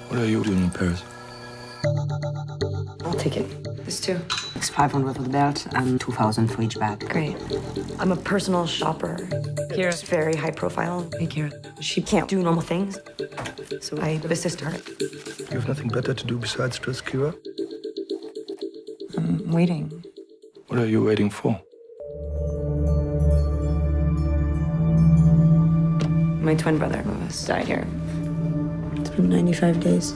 What are you doing in Paris? I'll take it. This too. It's 500 for the belt and 2,000 for each bag. Great. I'm a personal shopper. Kira's very high profile. Hey, Kira. She can't do normal things, so I assist her. You have nothing better to do besides dress Kira? I'm waiting. What are you waiting for? My twin brother, Louis, died here. It's been 95 days.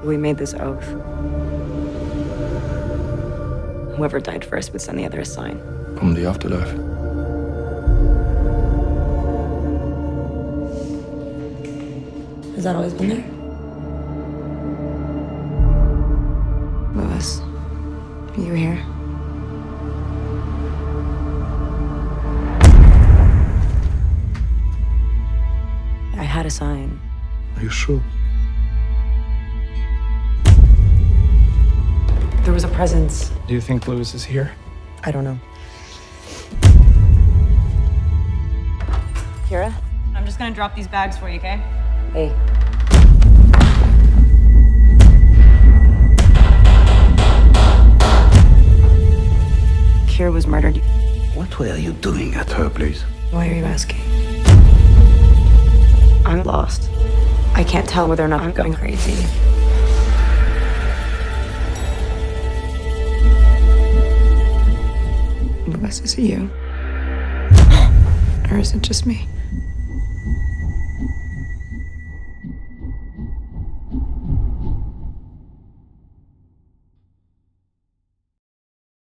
We made this oath. Whoever died first would send the other a sign. From the afterlife. Has that always been there? Louis, are you here? I had a sign. Are you sure? There was a presence. Do you think Louis is here? I don't know. Kira? I'm just gonna drop these bags for you, okay? Hey. Kira was murdered. What were you doing at her place? Why are you asking? I'm lost. I can't tell whether or not I'm going crazy. Louis, is it you? Or is it just me?